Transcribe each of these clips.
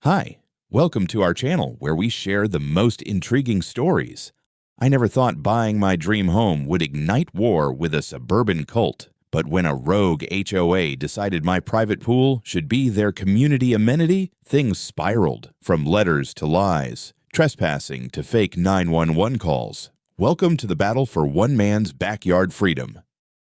Hi, welcome to our channel where we share the most intriguing stories. I never thought buying my dream home would ignite war with a suburban cult, but when a rogue HOA decided my private pool should be their community amenity, things spiraled from letters to lies, trespassing to fake 911 calls. Welcome to the battle for one man's backyard freedom.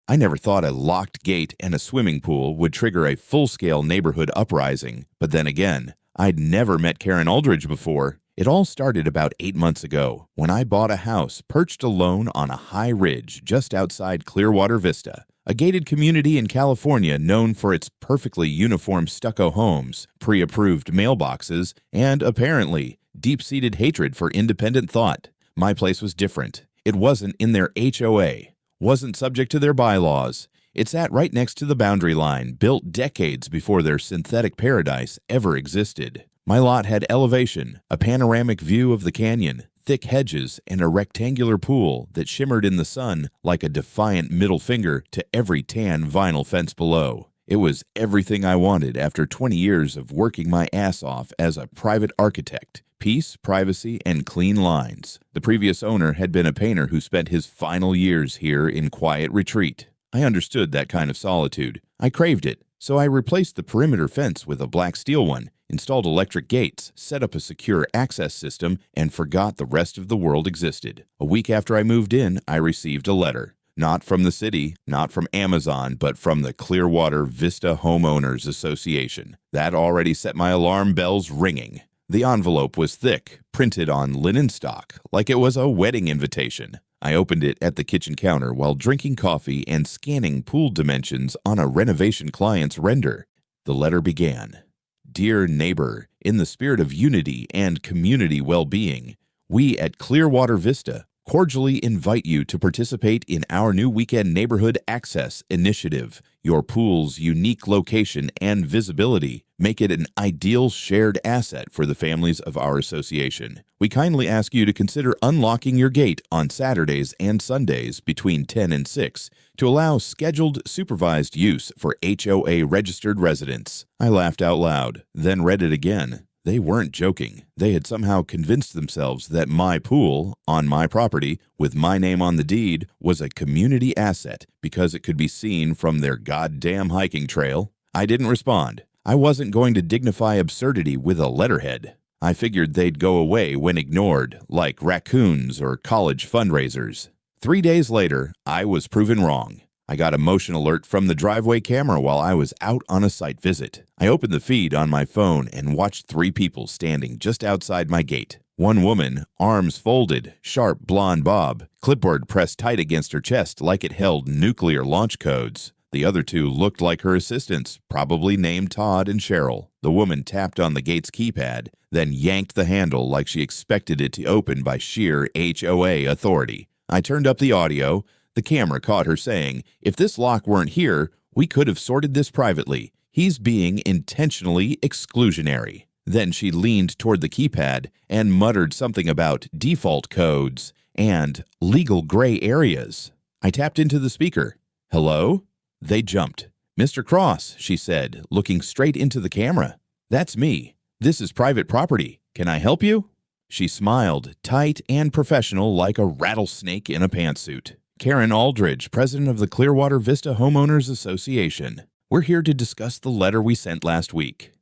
I never thought a locked gate and a swimming pool would trigger a full-scale neighborhood uprising, but then again, I'd never met Karen Aldridge before. It all started about 8 months ago when I bought a house perched alone on a high ridge just outside Clearwater Vista, a gated community in California known for its perfectly uniform stucco homes, pre-approved mailboxes, and apparently deep-seated hatred for independent thought. My place was different. It wasn't in their HOA, wasn't subject to their bylaws. It sat right next to the boundary line, built decades before their synthetic paradise ever existed. My lot had elevation, a panoramic view of the canyon, thick hedges, and a rectangular pool that shimmered in the sun like a defiant middle finger to every tan vinyl fence below. It was everything I wanted after 20 years of working my ass off as a private architect. Peace, privacy, and clean lines. The previous owner had been a painter who spent his final years here in quiet retreat. I understood that kind of solitude. I craved it, so I replaced the perimeter fence with a black steel one, installed electric gates, set up a secure access system, and forgot the rest of the world existed. A week after I moved in, I received a letter. Not from the city, not from Amazon, but from the Clearwater Vista Homeowners Association. That already set my alarm bells ringing. The envelope was thick, printed on linen stock, like it was a wedding invitation. I opened it at the kitchen counter while drinking coffee and scanning pool dimensions on a renovation client's render. The letter began, "Dear neighbor, in the spirit of unity and community well-being, we at Clearwater Vista cordially invite you to participate in our new weekend neighborhood access initiative. Your pool's unique location and visibility make it an ideal shared asset for the families of our association. We kindly ask you to consider unlocking your gate on Saturdays and Sundays between 10 and 6 to allow scheduled supervised use for HOA registered residents." I laughed out loud, then read it again. They weren't joking. They had somehow convinced themselves that my pool, on my property, with my name on the deed, was a community asset because it could be seen from their goddamn hiking trail. I didn't respond. I wasn't going to dignify absurdity with a letterhead. I figured they'd go away when ignored, like raccoons or college fundraisers. 3 days later, I was proven wrong. I got a motion alert from the driveway camera while I was out on a site visit. I opened the feed on my phone and watched 3 people standing just outside my gate. One woman, arms folded, sharp blonde bob, clipboard pressed tight against her chest like it held nuclear launch codes. The other 2 looked like her assistants, probably named Todd and Cheryl. The woman tapped on the gate's keypad, then yanked the handle like she expected it to open by sheer HOA authority. I turned up the audio. The camera caught her saying, "If this lock weren't here, we could have sorted this privately. He's being intentionally exclusionary." Then she leaned toward the keypad and muttered something about default codes and legal gray areas. I tapped into the speaker. "Hello?" They jumped. "Mr. Cross," she said, looking straight into the camera. "That's me. This is private property. Can I help you?" She smiled, tight and professional like a rattlesnake in a pantsuit. "Karen Aldridge, president of the Clearwater Vista Homeowners Association. We're here to discuss the letter we sent last week."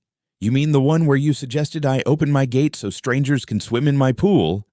"You mean the one where you suggested I open my gate so strangers can swim in my pool?"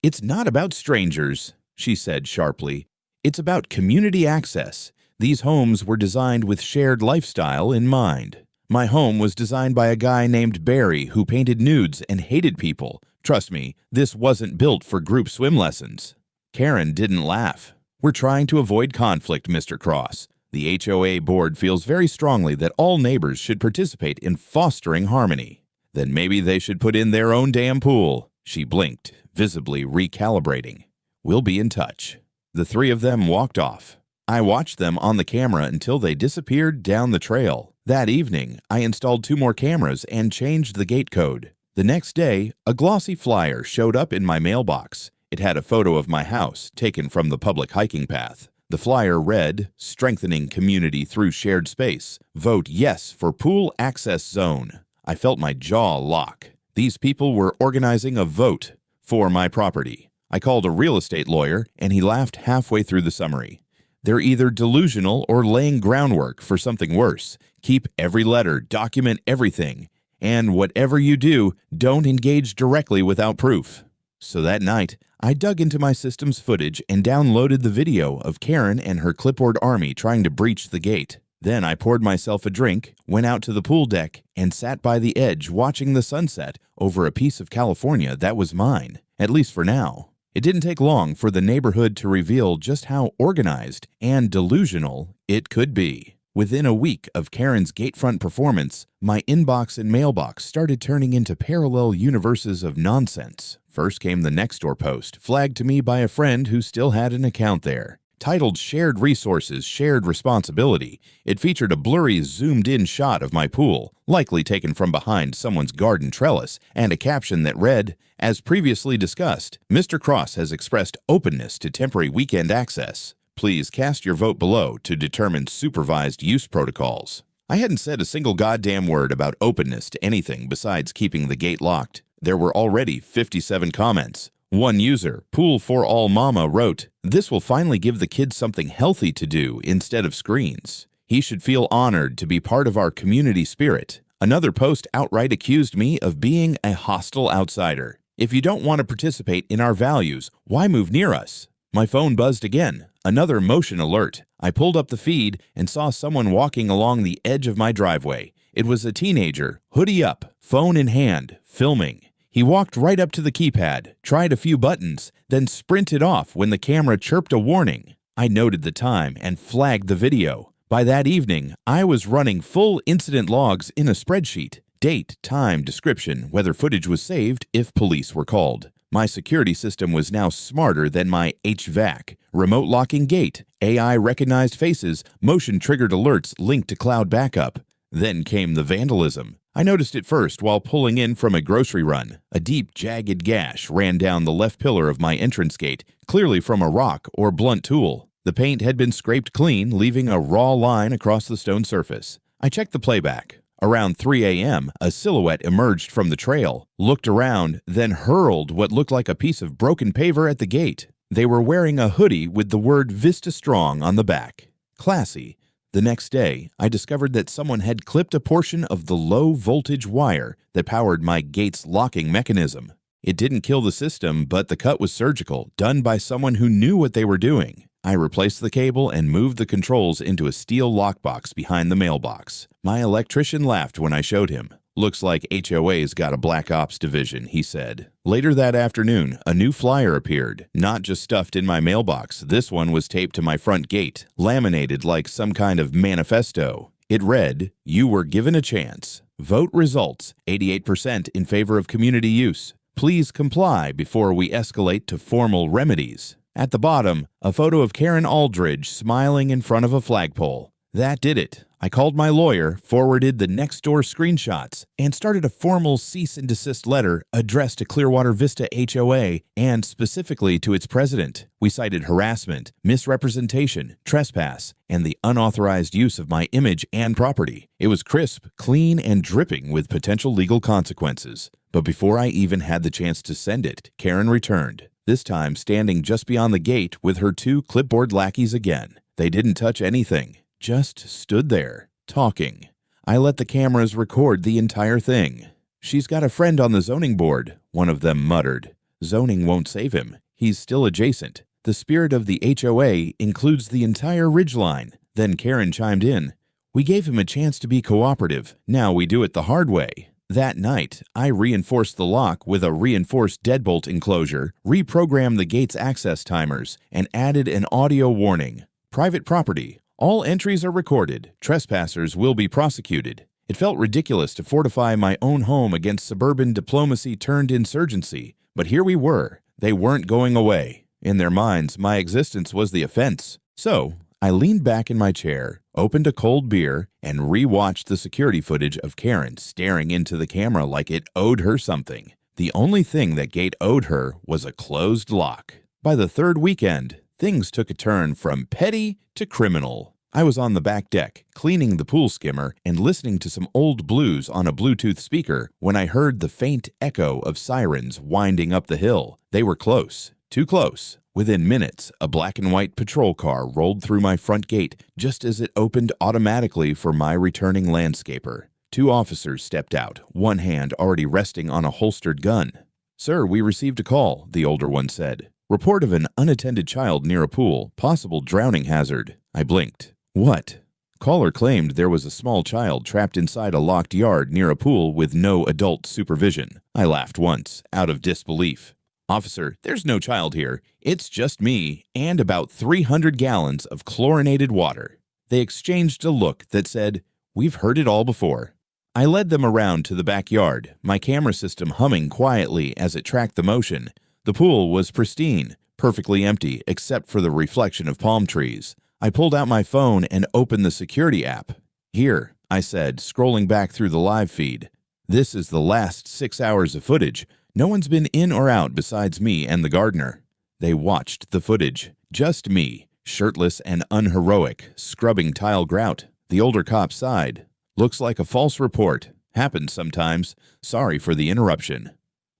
"It's not about strangers," she said sharply. "It's about community access. These homes were designed with shared lifestyle in mind. My home was designed by a guy named Barry who painted nudes and hated people. Trust me, this wasn't built for group swim lessons." Karen didn't laugh. "We're trying to avoid conflict, Mr. Cross. The HOA board feels very strongly that all neighbors should participate in fostering harmony. Then maybe they should put in their own damn pool." She blinked, visibly recalibrating. "We'll be in touch." The 3 of them walked off. I watched them on the camera until they disappeared down the trail. That evening, I installed 2 more cameras and changed the gate code. The next day, a glossy flyer showed up in my mailbox. It had a photo of my house, taken from the public hiking path. The flyer read, "Strengthening community through shared space. Vote yes for pool access zone." I felt my jaw lock. These people were organizing a vote for my property. I called a real estate lawyer, and he laughed halfway through the summary. They're either delusional or laying groundwork for something worse. Keep every letter, document everything, and whatever you do, don't engage directly without proof. So that night, I dug into my system's footage and downloaded the video of Karen and her clipboard army trying to breach the gate. Then I poured myself a drink, went out to the pool deck, and sat by the edge watching the sunset over a piece of California that was mine, at least for now. It didn't take long for the neighborhood to reveal just how organized and delusional it could be. Within a week of Karen's gatefront performance, my inbox and mailbox started turning into parallel universes of nonsense. First came the Nextdoor post, flagged to me by a friend who still had an account there. Titled Shared Resources, Shared Responsibility, it featured a blurry, zoomed-in shot of my pool, likely taken from behind someone's garden trellis, and a caption that read, "As previously discussed, Mr. Cross has expressed openness to temporary weekend access. Please cast your vote below to determine supervised use protocols." I hadn't said a single goddamn word about openness to anything besides keeping the gate locked. There were already 57 comments. One user, Pool for All Mama, wrote, "This will finally give the kids something healthy to do instead of screens. He should feel honored to be part of our community spirit." Another post outright accused me of being a hostile outsider. "If you don't want to participate in our values, why move near us?" My phone buzzed again. Another motion alert. I pulled up the feed and saw someone walking along the edge of my driveway. It was a teenager, hoodie up, phone in hand, filming. He walked right up to the keypad, tried a few buttons, then sprinted off when the camera chirped a warning. I noted the time and flagged the video. By that evening, I was running full incident logs in a spreadsheet. Date, time, description, whether footage was saved if police were called. My security system was now smarter than my HVAC. Remote locking gate, AI recognized faces, motion triggered alerts linked to cloud backup. Then came the vandalism. I noticed it first while pulling in from a grocery run. A deep, jagged gash ran down the left pillar of my entrance gate, clearly from a rock or blunt tool. The paint had been scraped clean, leaving a raw line across the stone surface. I checked the playback. Around 3 a.m., a silhouette emerged from the trail, looked around, then hurled what looked like a piece of broken paver at the gate. They were wearing a hoodie with the word Vista Strong on the back. Classy. The next day, I discovered that someone had clipped a portion of the low-voltage wire that powered my gate's locking mechanism. It didn't kill the system, but the cut was surgical, done by someone who knew what they were doing. I replaced the cable and moved the controls into a steel lockbox behind the mailbox. My electrician laughed when I showed him. "Looks like HOA's got a Black Ops division," he said. Later that afternoon, a new flyer appeared, not just stuffed in my mailbox. This one was taped to my front gate, laminated like some kind of manifesto. It read, "You were given a chance. Vote results, 88% in favor of community use. Please comply before we escalate to formal remedies." At the bottom, a photo of Karen Aldridge smiling in front of a flagpole. That did it. I called my lawyer, forwarded the Nextdoor screenshots, and started a formal cease and desist letter addressed to Clearwater Vista HOA and specifically to its president. We cited harassment, misrepresentation, trespass, and the unauthorized use of my image and property. It was crisp, clean, and dripping with potential legal consequences. But before I even had the chance to send it, Karen returned, this time standing just beyond the gate with her two clipboard lackeys again. They didn't touch anything. Just stood there, talking. I let the cameras record the entire thing. "She's got a friend on the zoning board," one of them muttered. "Zoning won't save him. He's still adjacent. The spirit of the HOA includes the entire ridgeline." Then Karen chimed in. "We gave him a chance to be cooperative. Now we do it the hard way." That night, I reinforced the lock with a reinforced deadbolt enclosure, reprogrammed the gate's access timers, and added an audio warning. "Private property. All entries are recorded. Trespassers will be prosecuted." It felt ridiculous to fortify my own home against suburban diplomacy turned insurgency, but here we were. They weren't going away. In their minds, my existence was the offense. So, I leaned back in my chair, opened a cold beer, and re-watched the security footage of Karen staring into the camera like it owed her something. The only thing that gate owed her was a closed lock. By the third weekend, things took a turn from petty to criminal. I was on the back deck, cleaning the pool skimmer and listening to some old blues on a Bluetooth speaker when I heard the faint echo of sirens winding up the hill. They were close, too close. Within minutes, a black and white patrol car rolled through my front gate just as it opened automatically for my returning landscaper. 2 officers stepped out, one hand already resting on a holstered gun. "Sir, we received a call," the older one said. "Report of an unattended child near a pool, possible drowning hazard." I blinked. "What?" Caller claimed there was a small child trapped inside a locked yard near a pool with no adult supervision. I laughed once, out of disbelief. "Officer, there's no child here. It's just me and about 300 gallons of chlorinated water." They exchanged a look that said, "We've heard it all before." I led them around to the backyard, my camera system humming quietly as it tracked the motion. The pool was pristine, perfectly empty except for the reflection of palm trees. I pulled out my phone and opened the security app. "Here," I said, scrolling back through the live feed. "This is the last 6 hours of footage. No one's been in or out besides me and the gardener." They watched the footage. Just me, shirtless and unheroic, scrubbing tile grout. The older cop sighed. "Looks like a false report. Happens sometimes. Sorry for the interruption."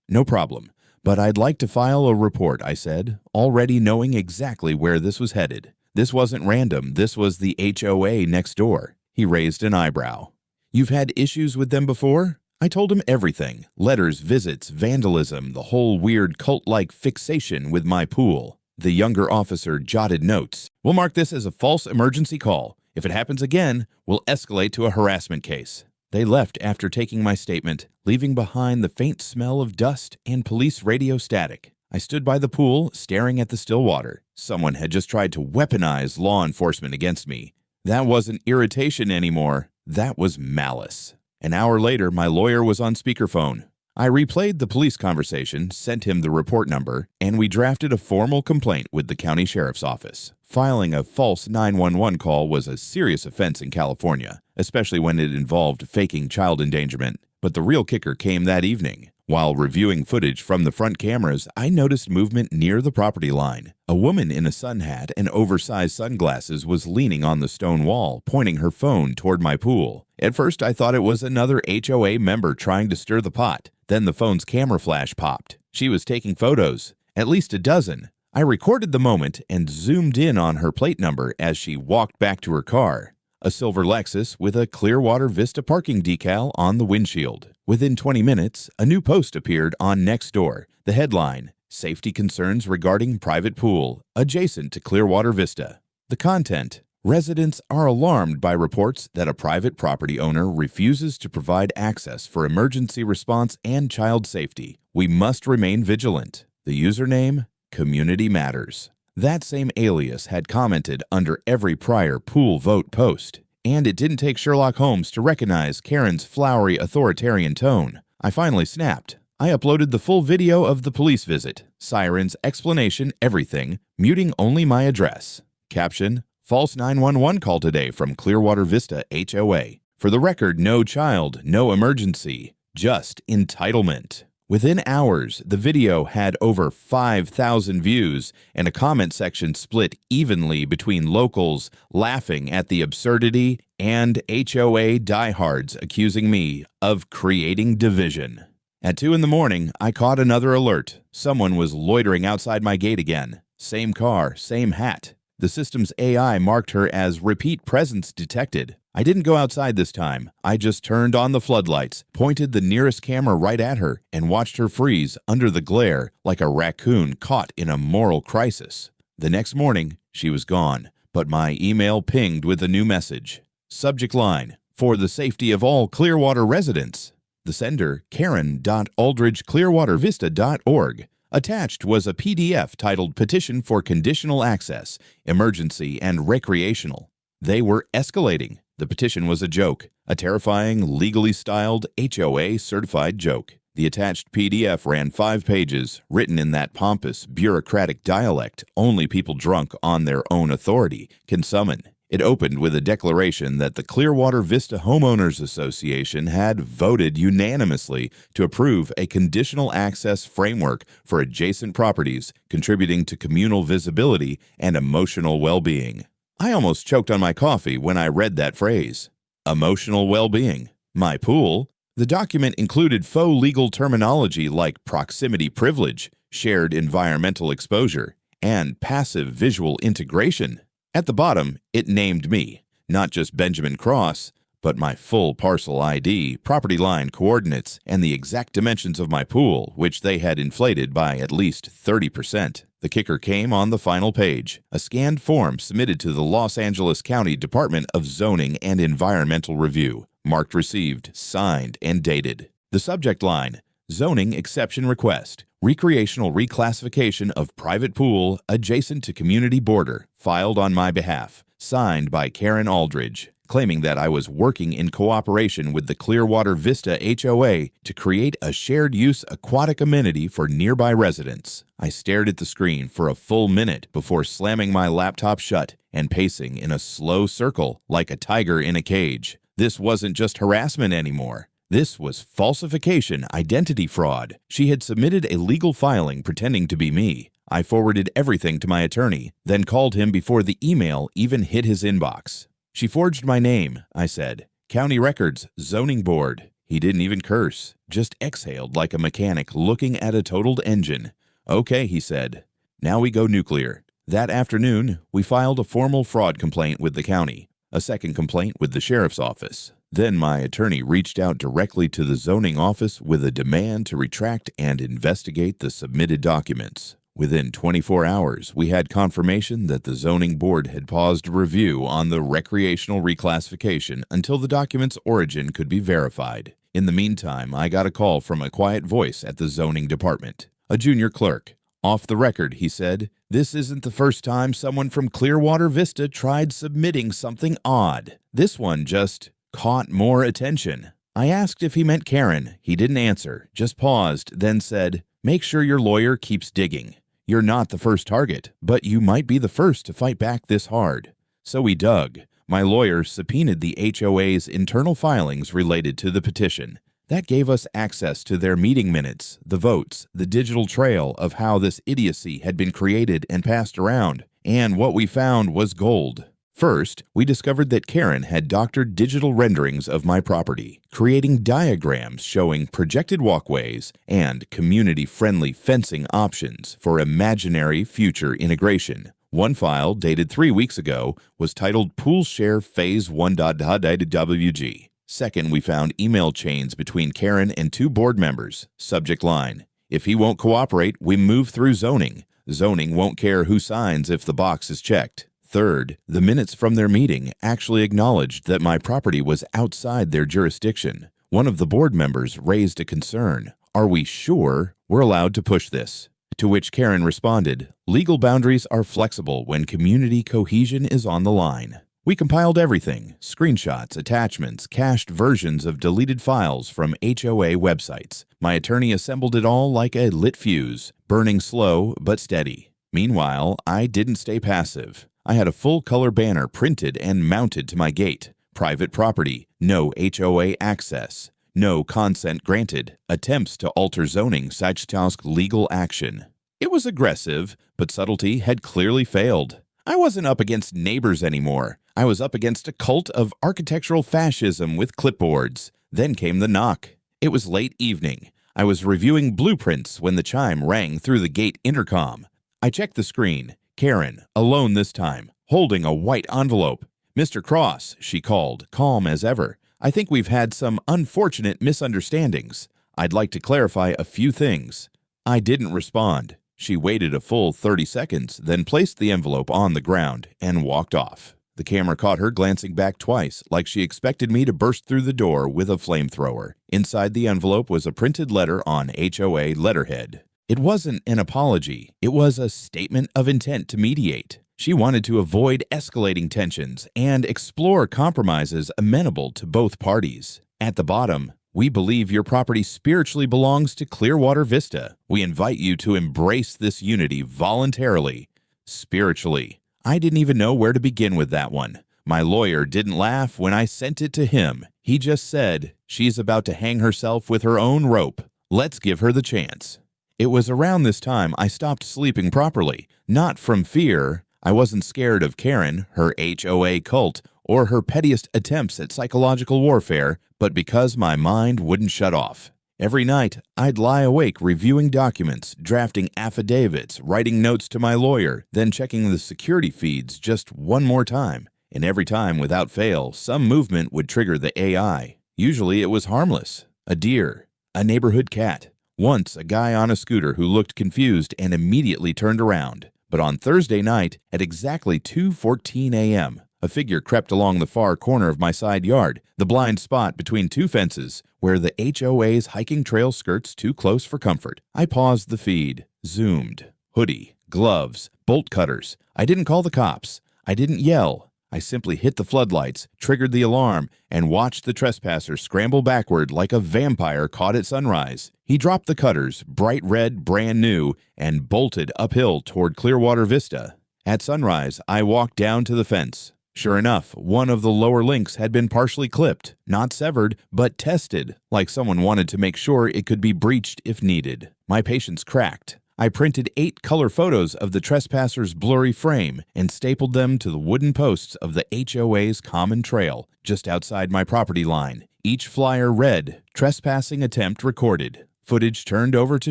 "No problem. But I'd like to file a report," I said, already knowing exactly where this was headed. This wasn't random. This was the HOA next door. He raised an eyebrow. "You've had issues with them before?" I told him everything. Letters, visits, vandalism, the whole weird cult-like fixation with my pool. The younger officer jotted notes. "We'll mark this as a false emergency call. If it happens again, we'll escalate to a harassment case." They left after taking my statement, leaving behind the faint smell of dust and police radio static. I stood by the pool, staring at the still water. Someone had just tried to weaponize law enforcement against me. That wasn't irritation anymore. That was malice. An hour later, my lawyer was on speakerphone. I replayed the police conversation, sent him the report number, and we drafted a formal complaint with the county sheriff's office. Filing a false 911 call was a serious offense in California, especially when it involved faking child endangerment. But the real kicker came that evening. While reviewing footage from the front cameras, I noticed movement near the property line. A woman in a sun hat and oversized sunglasses was leaning on the stone wall, pointing her phone toward my pool. At first, I thought it was another HOA member trying to stir the pot. Then the phone's camera flash popped. She was taking photos, at least a dozen. I recorded the moment and zoomed in on her plate number as she walked back to her car. A silver Lexus with a Clearwater Vista parking decal on the windshield. Within 20 minutes, a new post appeared on Nextdoor. The headline, "Safety Concerns Regarding Private Pool, Adjacent to Clearwater Vista." The content, "Residents are alarmed by reports that a private property owner refuses to provide access for emergency response and child safety. We must remain vigilant." The username, Community Matters. That same alias had commented under every prior pool vote post. And it didn't take Sherlock Holmes to recognize Karen's flowery authoritarian tone. I finally snapped. I uploaded the full video of the police visit, sirens, explanation, everything, muting only my address. Caption, "False 911 call today from Clearwater Vista HOA. For the record, no child, no emergency, just entitlement." Within hours, the video had over 5,000 views and a comment section split evenly between locals laughing at the absurdity and HOA diehards accusing me of creating division. At 2 in the morning, I caught another alert. Someone was loitering outside my gate again. Same car, same hat. The system's AI marked her as repeat presence detected. I didn't go outside this time. I just turned on the floodlights, pointed the nearest camera right at her, and watched her freeze under the glare like a raccoon caught in a moral crisis. The next morning, she was gone, but my email pinged with a new message. Subject line, "For the safety of all Clearwater residents." The sender, Karen.aldridgeclearwatervista.org. Attached was a PDF titled Petition for Conditional Access, Emergency and Recreational. They were escalating. The petition was a joke, a terrifying, legally styled HOA certified joke. The attached PDF ran 5 pages, written in that pompous, bureaucratic dialect only people drunk on their own authority can summon. It opened with a declaration that the Clearwater Vista Homeowners Association had voted unanimously to approve a conditional access framework for adjacent properties, contributing to communal visibility and emotional well-being. I almost choked on my coffee when I read that phrase. Emotional well-being. My pool. The document included faux legal terminology like proximity privilege, shared environmental exposure, and passive visual integration. At the bottom, it named me, not just Benjamin Cross, but my full parcel ID, property line coordinates, and the exact dimensions of my pool, which they had inflated by at least 30%. The kicker came on the final page, a scanned form submitted to the Los Angeles County Department of Zoning and Environmental Review, marked received, signed, and dated. The subject line, Zoning Exception Request, Recreational Reclassification of Private Pool Adjacent to Community Border, filed on my behalf, signed by Karen Aldridge, claiming that I was working in cooperation with the Clearwater Vista HOA to create a shared-use aquatic amenity for nearby residents. I stared at the screen for a full minute before slamming my laptop shut and pacing in a slow circle like a tiger in a cage. This wasn't just harassment anymore. This was falsification identity fraud. She had submitted a legal filing pretending to be me. I forwarded everything to my attorney, then called him before the email even hit his inbox. She forged my name, I said. County Records, Zoning Board. He didn't even curse, just exhaled like a mechanic looking at a totaled engine. Okay, he said. Now we go nuclear. That afternoon, we filed a formal fraud complaint with the county, a second complaint with the sheriff's office. Then my attorney reached out directly to the zoning office with a demand to retract and investigate the submitted documents. Within 24 hours, we had confirmation that the zoning board had paused review on the recreational reclassification until the document's origin could be verified. In the meantime, I got a call from a quiet voice at the zoning department, a junior clerk. Off the record, he said, this isn't the first time someone from Clearwater Vista tried submitting something odd. This one just caught more attention. I asked if he meant Karen. He didn't answer, just paused, then said, make sure your lawyer keeps digging. You're not the first target, but you might be the first to fight back this hard. So we dug. My lawyer subpoenaed the HOA's internal filings related to the petition. That gave us access to their meeting minutes, the votes, the digital trail of how this idiocy had been created and passed around. And what we found was gold. First, we discovered that Karen had doctored digital renderings of my property, creating diagrams showing projected walkways and community-friendly fencing options for imaginary future integration. One file, dated 3 weeks ago, was titled Pool Share Phase 1.wg. Second, we found email chains between Karen and 2 board members. Subject line, if he won't cooperate, we move through zoning. Zoning won't care who signs if the box is checked. Third, the minutes from their meeting actually acknowledged that my property was outside their jurisdiction. One of the board members raised a concern. Are we sure we're allowed to push this? To which Karen responded, legal boundaries are flexible when community cohesion is on the line. We compiled everything, screenshots, attachments, cached versions of deleted files from HOA websites. My attorney assembled it all like a lit fuse, burning slow but steady. Meanwhile, I didn't stay passive. I had a full-color banner printed and mounted to my gate. Private property, no HOA access, no consent granted, attempts to alter zoning task legal action. It was aggressive, but subtlety had clearly failed. I wasn't up against neighbors anymore. I was up against a cult of architectural fascism with clipboards. Then came the knock. It was late evening. I was reviewing blueprints when the chime rang through the gate intercom. I checked the screen. Karen, alone this time, holding a white envelope. Mr. Cross, she called, calm as ever. I think we've had some unfortunate misunderstandings. I'd like to clarify a few things. I didn't respond. She waited a full 30 seconds, then placed the envelope on the ground and walked off. The camera caught her glancing back twice, like she expected me to burst through the door with a flamethrower. Inside the envelope was a printed letter on HOA letterhead. It wasn't an apology. It was a statement of intent to mediate. She wanted to avoid escalating tensions and explore compromises amenable to both parties. At the bottom, we believe your property spiritually belongs to Clearwater Vista. We invite you to embrace this unity voluntarily. Spiritually. I didn't even know where to begin with that one. My lawyer didn't laugh when I sent it to him. He just said, she's about to hang herself with her own rope. Let's give her the chance. It was around this time I stopped sleeping properly. Not from fear. I wasn't scared of Karen, her HOA cult, or her pettiest attempts at psychological warfare, but because my mind wouldn't shut off. Every night, I'd lie awake reviewing documents, drafting affidavits, writing notes to my lawyer, then checking the security feeds just one more time. And every time, without fail, some movement would trigger the AI. Usually it was harmless. A deer, a neighborhood cat. Once, a guy on a scooter who looked confused and immediately turned around. But on Thursday night, at exactly 2:14 a.m., a figure crept along the far corner of my side yard, the blind spot between two fences, where the HOA's hiking trail skirts too close for comfort. I paused the feed, zoomed. Hoodie, gloves, bolt cutters. I didn't call the cops. I didn't yell. I simply hit the floodlights, triggered the alarm, and watched the trespasser scramble backward like a vampire caught at sunrise. He dropped the cutters, bright red, brand new, and bolted uphill toward Clearwater Vista. At sunrise, I walked down to the fence. Sure enough, one of the lower links had been partially clipped, not severed, but tested, like someone wanted to make sure it could be breached if needed. My patience cracked. I printed 8 color photos of the trespasser's blurry frame and stapled them to the wooden posts of the HOA's common trail, just outside my property line. Each flyer read, "Trespassing attempt recorded. Footage turned over to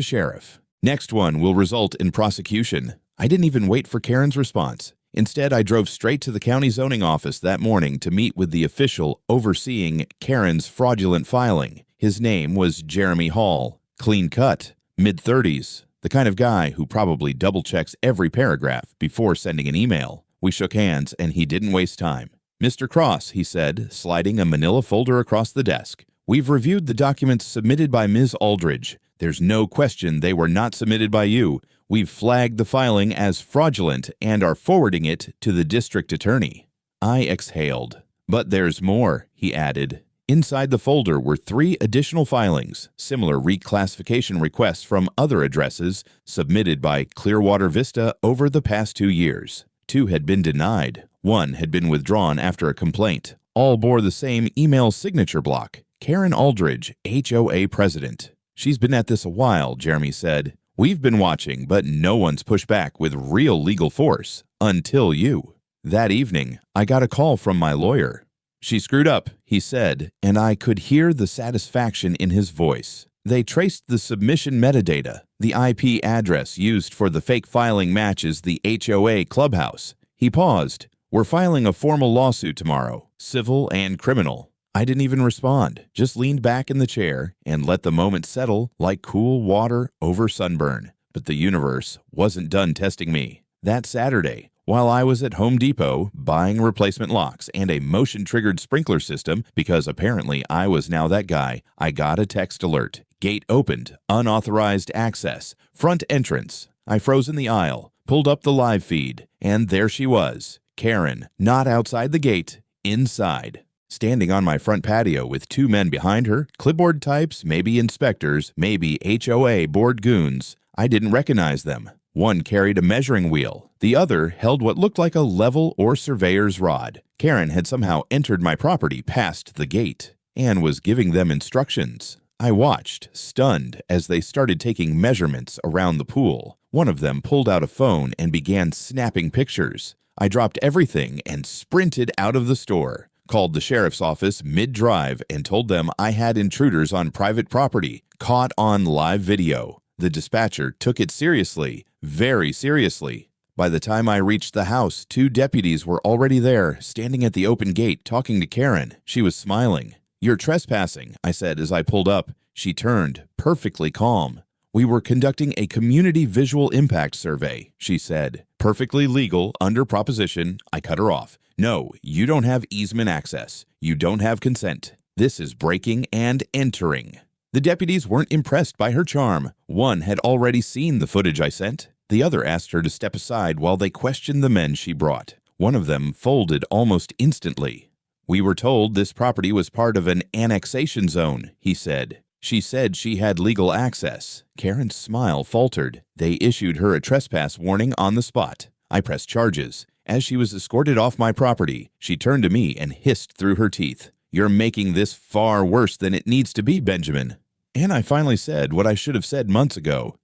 sheriff. Next one will result in prosecution." I didn't even wait for Karen's response. Instead, I drove straight to the county zoning office that morning to meet with the official overseeing Karen's fraudulent filing. His name was Jeremy Hall. Clean cut, mid-30s. The kind of guy who probably double-checks every paragraph before sending an email. We shook hands, and he didn't waste time. "Mr. Cross," he said, sliding a manila folder across the desk. "We've reviewed the documents submitted by Ms. Aldridge. There's no question they were not submitted by you. We've flagged the filing as fraudulent and are forwarding it to the district attorney." I exhaled. "But there's more," he added. Inside the folder were 3 additional filings, similar reclassification requests from other addresses submitted by Clearwater Vista over the past 2 years. 2 had been denied. 1 had been withdrawn after a complaint. All bore the same email signature block. Karen Aldridge, HOA president. "She's been at this a while," Jeremy said. "We've been watching, but no one's pushed back with real legal force. Until you." That evening, I got a call from my lawyer. "She screwed up," he said, and I could hear the satisfaction in his voice. They traced the submission metadata. The IP address used for the fake filing matches the HOA clubhouse. He paused. "We're filing a formal lawsuit tomorrow, civil and criminal." I didn't even respond, just leaned back in the chair and let the moment settle like cool water over sunburn. But the universe wasn't done testing me. That Saturday, while I was at Home Depot buying replacement locks and a motion-triggered sprinkler system, because apparently I was now that guy, I got a text alert. Gate opened, unauthorized access, front entrance. I froze in the aisle, pulled up the live feed, and there she was, Karen, not outside the gate, inside. Standing on my front patio with 2 men behind her, clipboard types, maybe inspectors, maybe HOA board goons. I didn't recognize them. One carried a measuring wheel. The other held what looked like a level or surveyor's rod. Karen had somehow entered my property past the gate and was giving them instructions. I watched, stunned, as they started taking measurements around the pool. One of them pulled out a phone and began snapping pictures. I dropped everything and sprinted out of the store. Called the sheriff's office mid-drive and told them I had intruders on private property, caught on live video. The dispatcher took it seriously, very seriously. By the time I reached the house, 2 deputies were already there, standing at the open gate, talking to Karen. She was smiling. "You're trespassing," I said as I pulled up. She turned, perfectly calm. "We were conducting a community visual impact survey," she said. "Perfectly legal, under proposition." I cut her off. "No, you don't have easement access. You don't have consent. This is breaking and entering." The deputies weren't impressed by her charm. One had already seen the footage I sent. The other asked her to step aside while they questioned the men she brought. One of them folded almost instantly. "We were told this property was part of an annexation zone," he said. She said she had legal access. Karen's smile faltered. They issued her a trespass warning on the spot. I pressed charges. As she was escorted off my property, she turned to me and hissed through her teeth, "You're making this far worse than it needs to be, Benjamin." And I finally said what I should have said months ago.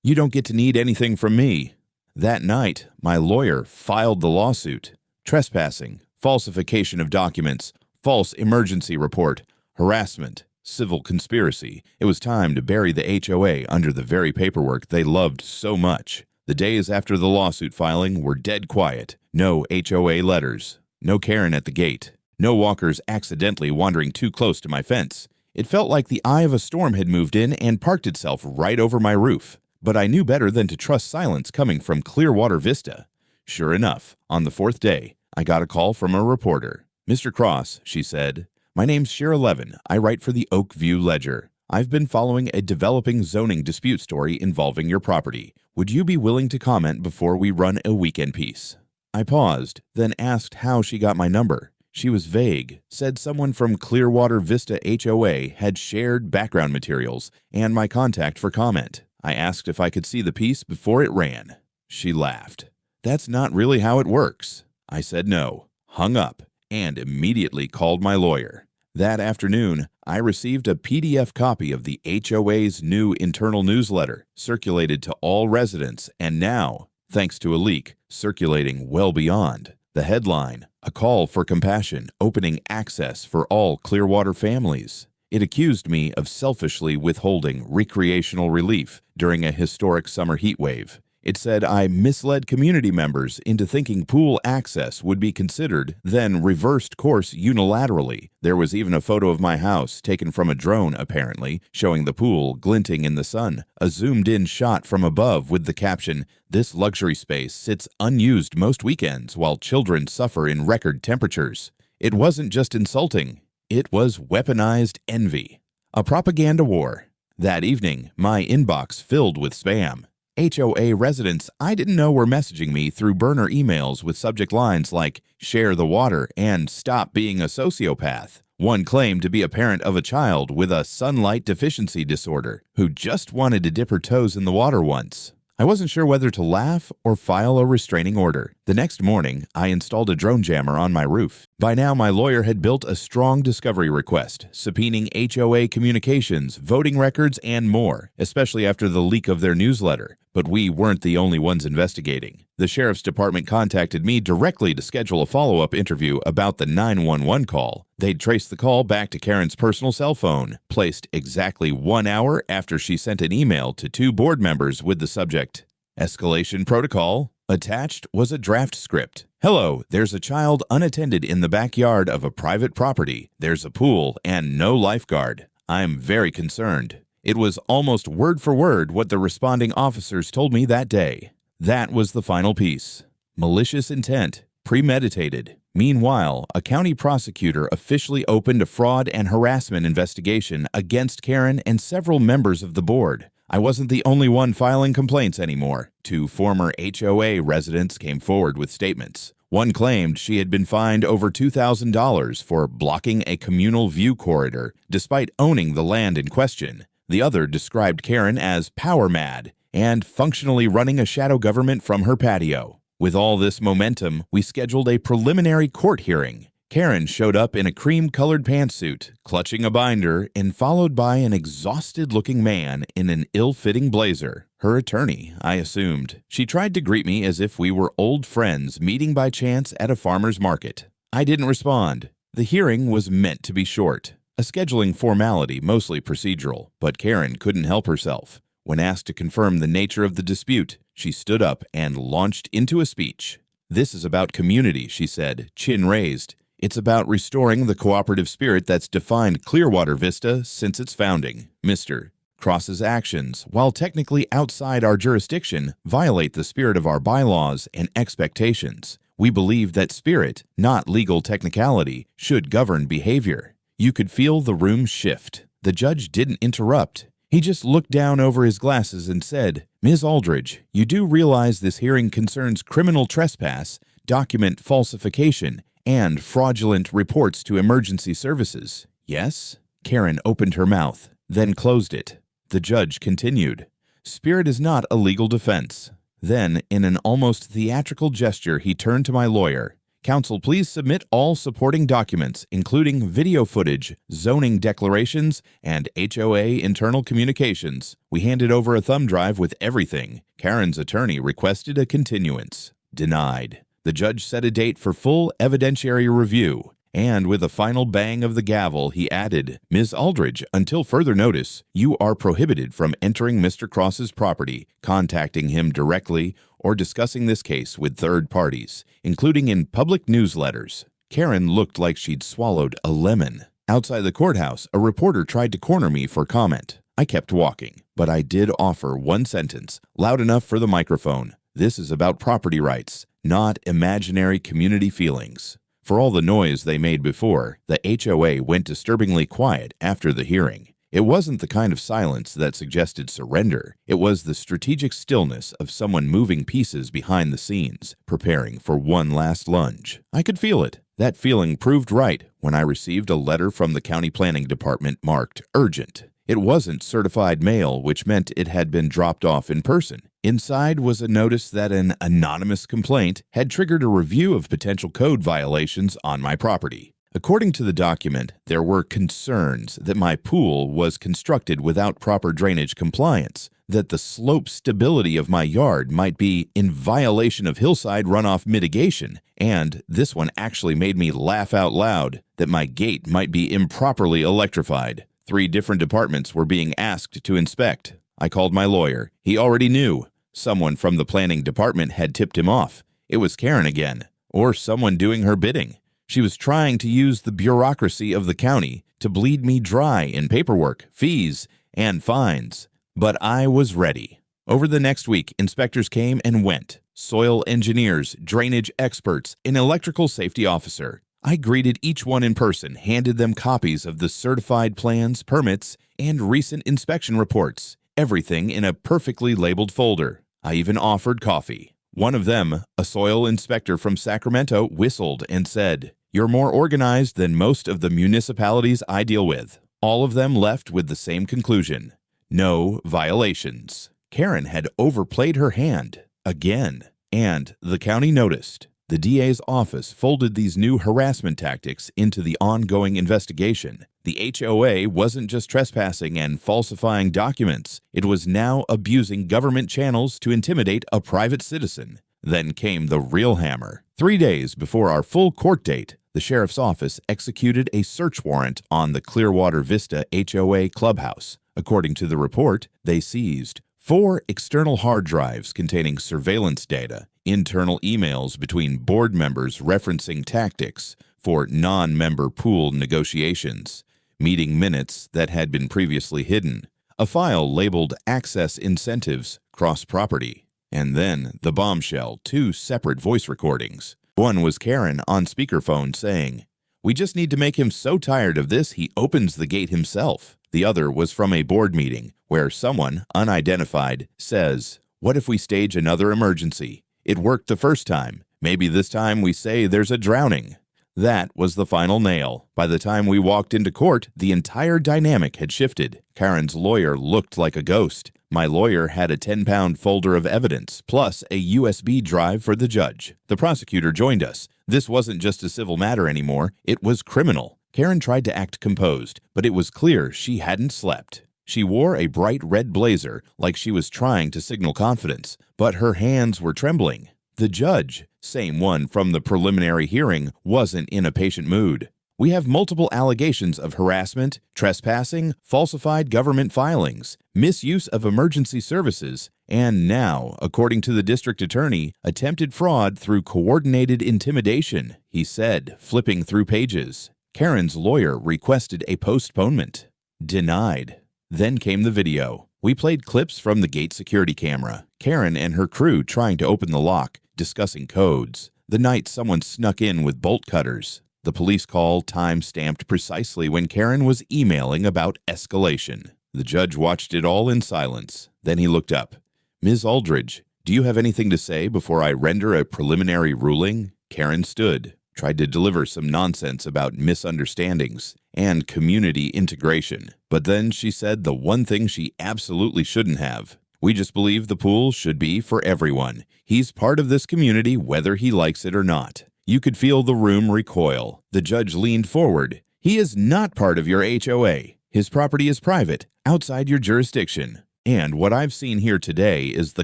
"You don't get to need anything from me." That night, my lawyer filed the lawsuit. Trespassing, falsification of documents, false emergency report, harassment, civil conspiracy. It was time to bury the HOA under the very paperwork they loved so much. The days after the lawsuit filing were dead quiet. No HOA letters. No Karen at the gate. No walkers accidentally wandering too close to my fence. It felt like the eye of a storm had moved in and parked itself right over my roof. But I knew better than to trust silence coming from Clearwater Vista. Sure enough, on the fourth day, I got a call from a reporter. "Mr. Cross," she said, "my name's Shira Levin. I write for the Oakview Ledger. I've been following a developing zoning dispute story involving your property. Would you be willing to comment before we run a weekend piece?" I paused, then asked how she got my number. She was vague, said someone from Clearwater Vista HOA had shared background materials and my contact for comment. I asked if I could see the piece before it ran. She laughed. "That's not really how it works." I said no, hung up, and immediately called my lawyer. That afternoon, I received a PDF copy of the HOA's new internal newsletter, circulated to all residents, and now, thanks to a leak, circulating well beyond. The headline, "A Call for Compassion, Opening Access for All Clearwater Families." It accused me of selfishly withholding recreational relief during a historic summer heat wave. It said I misled community members into thinking pool access would be considered, then reversed course unilaterally. There was even a photo of my house, taken from a drone apparently, showing the pool glinting in the sun. A zoomed-in shot from above with the caption, "This luxury space sits unused most weekends while children suffer in record temperatures." It wasn't just insulting. It was weaponized envy. A propaganda war. That evening, my inbox filled with spam. HOA residents I didn't know were messaging me through burner emails with subject lines like, "Share the water" and "Stop being a sociopath." One claimed to be a parent of a child with a sunlight deficiency disorder who just wanted to dip her toes in the water once. I wasn't sure whether to laugh or file a restraining order. The next morning, I installed a drone jammer on my roof. By now, my lawyer had built a strong discovery request, subpoenaing HOA communications, voting records, and more, especially after the leak of their newsletter. But we weren't the only ones investigating. The sheriff's department contacted me directly to schedule a follow-up interview about the 911 call. They'd traced the call back to Karen's personal cell phone, placed exactly 1 hour after she sent an email to 2 board members with the subject, "Escalation Protocol." Attached was a draft script. "Hello, there's a child unattended in the backyard of a private property. There's a pool and no lifeguard. I'm very concerned." It was almost word for word what the responding officers told me that day. That was the final piece. Malicious intent, premeditated. Meanwhile, a county prosecutor officially opened a fraud and harassment investigation against Karen and several members of the board. I wasn't the only one filing complaints anymore. 2 former HOA residents came forward with statements. One claimed she had been fined over $2,000 for blocking a communal view corridor, despite owning the land in question. The other described Karen as power mad and functionally running a shadow government from her patio. With all this momentum, we scheduled a preliminary court hearing. Karen showed up in a cream-colored pantsuit, clutching a binder, and followed by an exhausted-looking man in an ill-fitting blazer. Her attorney, I assumed. She tried to greet me as if we were old friends meeting by chance at a farmer's market. I didn't respond. The hearing was meant to be short. A scheduling formality, mostly procedural, but Karen couldn't help herself. When asked to confirm the nature of the dispute, she stood up and launched into a speech. "This is about community," she said, chin raised. "It's about restoring the cooperative spirit that's defined Clearwater Vista since its founding. Mr. Cross's actions, while technically outside our jurisdiction, violate the spirit of our bylaws and expectations. We believe that spirit, not legal technicality, should govern behavior." You could feel the room shift. The judge didn't interrupt. He just looked down over his glasses and said, "Ms. Aldridge, you do realize this hearing concerns criminal trespass, document falsification, and fraudulent reports to emergency services, yes?" Karen opened her mouth, then closed it. The judge continued, "Spirit is not a legal defense." Then, in an almost theatrical gesture, he turned to my lawyer. Counsel, please submit all supporting documents, including video footage, zoning declarations, and HOA internal communications. We handed over a thumb drive with everything. Karen's attorney requested a continuance. Denied. The judge set a date for full evidentiary review. And with a final bang of the gavel, he added, Ms. Aldridge, until further notice, you are prohibited from entering Mr. Cross's property, contacting him directly, or discussing this case with third parties, including in public newsletters. Karen looked like she'd swallowed a lemon. Outside the courthouse, a reporter tried to corner me for comment. I kept walking, but I did offer one sentence, loud enough for the microphone. This is about property rights, not imaginary community feelings. For all the noise they made before, the HOA went disturbingly quiet after the hearing. It wasn't the kind of silence that suggested surrender. It was the strategic stillness of someone moving pieces behind the scenes, preparing for one last lunge. I could feel it. That feeling proved right when I received a letter from the county planning department marked urgent. It wasn't certified mail, which meant it had been dropped off in person. Inside was a notice that an anonymous complaint had triggered a review of potential code violations on my property. According to the document, there were concerns that my pool was constructed without proper drainage compliance, that the slope stability of my yard might be in violation of hillside runoff mitigation, and this one actually made me laugh out loud, that my gate might be improperly electrified. 3 different departments were being asked to inspect. I called my lawyer. He already knew. Someone from the planning department had tipped him off. It was Karen again, or someone doing her bidding. She was trying to use the bureaucracy of the county to bleed me dry in paperwork, fees, and fines. But I was ready. Over the next week, inspectors came and went. Soil engineers, drainage experts, an electrical safety officer. I greeted each one in person, handed them copies of the certified plans, permits, and recent inspection reports. Everything in a perfectly labeled folder. I even offered coffee. One of them, a soil inspector from Sacramento, whistled and said, "You're more organized than most of the municipalities I deal with." All of them left with the same conclusion: no violations. Karen had overplayed her hand again, and the county noticed. The DA's office folded these new harassment tactics into the ongoing investigation. The HOA wasn't just trespassing and falsifying documents. It was now abusing government channels to intimidate a private citizen. Then came the real hammer. 3 days before our full court date, the sheriff's office executed a search warrant on the Clearwater Vista HOA clubhouse. According to the report, they seized 4 external hard drives containing surveillance data, internal emails between board members referencing tactics for non-member pool negotiations, meeting minutes that had been previously hidden, a file labeled Access Incentives Cross-Property, and then the bombshell, 2 separate voice recordings. One was Karen on speakerphone saying, "We just need to make him so tired of this he opens the gate himself." The other was from a board meeting where someone, unidentified, says, "What if we stage another emergency? It worked the first time. Maybe this time we say there's a drowning." That was the final nail. By the time we walked into court, the entire dynamic had shifted. Karen's lawyer looked like a ghost. My lawyer had a 10-pound folder of evidence, plus a USB drive for the judge. The prosecutor joined us. This wasn't just a civil matter anymore. It was criminal. Karen tried to act composed, but it was clear she hadn't slept. She wore a bright red blazer, like she was trying to signal confidence, but her hands were trembling. The judge, same one from the preliminary hearing, wasn't in a patient mood. "We have multiple allegations of harassment, trespassing, falsified government filings, misuse of emergency services, and now, according to the district attorney, attempted fraud through coordinated intimidation," he said, flipping through pages. Karen's lawyer requested a postponement. Denied. Then came the video. We played clips from the gate security camera. Karen and her crew trying to open the lock, discussing codes. The night someone snuck in with bolt cutters. The police call time-stamped precisely when Karen was emailing about escalation. The judge watched it all in silence. Then he looked up. "Ms. Aldridge, do you have anything to say before I render a preliminary ruling?" Karen stood, tried to deliver some nonsense about misunderstandings and community integration. But then she said the one thing she absolutely shouldn't have. "We just believe the pool should be for everyone. He's part of this community whether he likes it or not." You could feel the room recoil. The judge leaned forward. He is not part of your HOA. His property is private, outside your jurisdiction. And what I've seen here today is the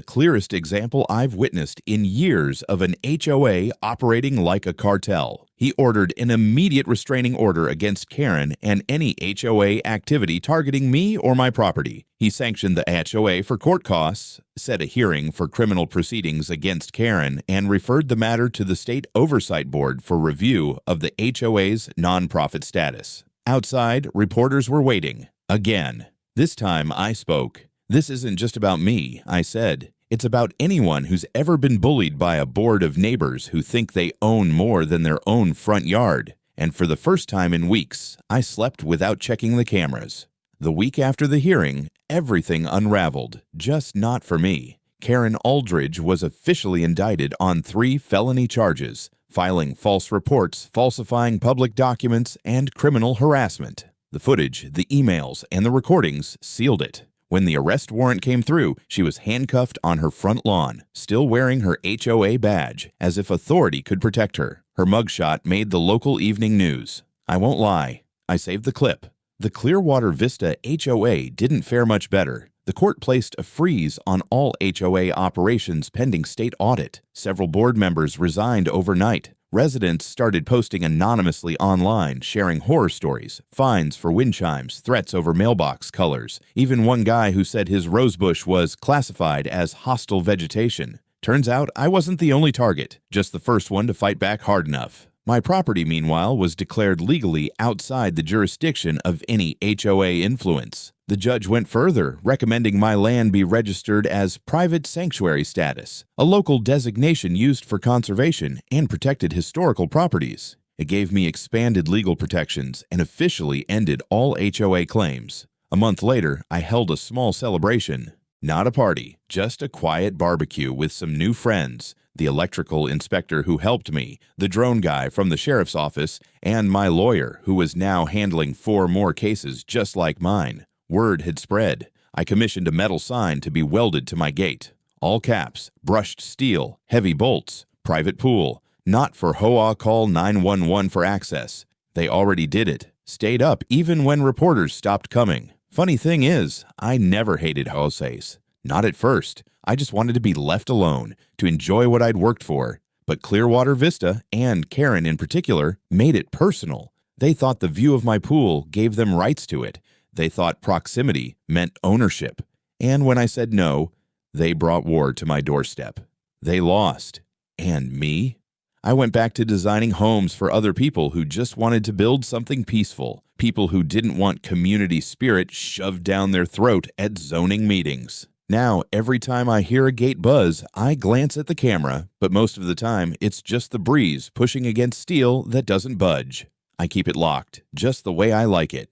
clearest example I've witnessed in years of an HOA operating like a cartel. He ordered an immediate restraining order against Karen and any HOA activity targeting me or my property. He sanctioned the HOA for court costs, set a hearing for criminal proceedings against Karen, and referred the matter to the State Oversight Board for review of the HOA's nonprofit status. Outside, reporters were waiting. Again. This time I spoke. This isn't just about me, I said. It's about anyone who's ever been bullied by a board of neighbors who think they own more than their own front yard. And for the first time in weeks, I slept without checking the cameras. The week after the hearing, everything unraveled, just not for me. Karen Aldridge was officially indicted on 3 felony charges: filing false reports, falsifying public documents, and criminal harassment. The footage, the emails, and the recordings sealed it. When the arrest warrant came through, she was handcuffed on her front lawn, still wearing her HOA badge, as if authority could protect her. Her mugshot made the local evening news. I won't lie, I saved the clip. The Clearwater Vista HOA didn't fare much better. The court placed a freeze on all HOA operations pending state audit. Several board members resigned overnight. Residents started posting anonymously online, sharing horror stories, fines for wind chimes, threats over mailbox colors. Even one guy who said his rosebush was classified as hostile vegetation. Turns out I wasn't the only target, just the first one to fight back hard enough. My property, meanwhile, was declared legally outside the jurisdiction of any HOA influence. The judge went further, recommending my land be registered as private sanctuary status, a local designation used for conservation and protected historical properties. It gave me expanded legal protections and officially ended all HOA claims. A month later, I held a small celebration. Not a party, just a quiet barbecue with some new friends. The electrical inspector who helped me, the drone guy from the sheriff's office, and my lawyer, who was now handling 4 more cases just like mine. Word had spread. I commissioned a metal sign to be welded to my gate. All caps, brushed steel, heavy bolts, private pool, not for HOA call 911 for access. They already did it. Stayed up even when reporters stopped coming. Funny thing is, I never hated HOAs. Not at first. I just wanted to be left alone, to enjoy what I'd worked for. But Clearwater Vista, and Karen in particular, made it personal. They thought the view of my pool gave them rights to it. They thought proximity meant ownership. And when I said no, they brought war to my doorstep. They lost. And me? I went back to designing homes for other people who just wanted to build something peaceful. People who didn't want community spirit shoved down their throat at zoning meetings. Now, every time I hear a gate buzz, I glance at the camera, but most of the time, it's just the breeze pushing against steel that doesn't budge. I keep it locked, just the way I like it.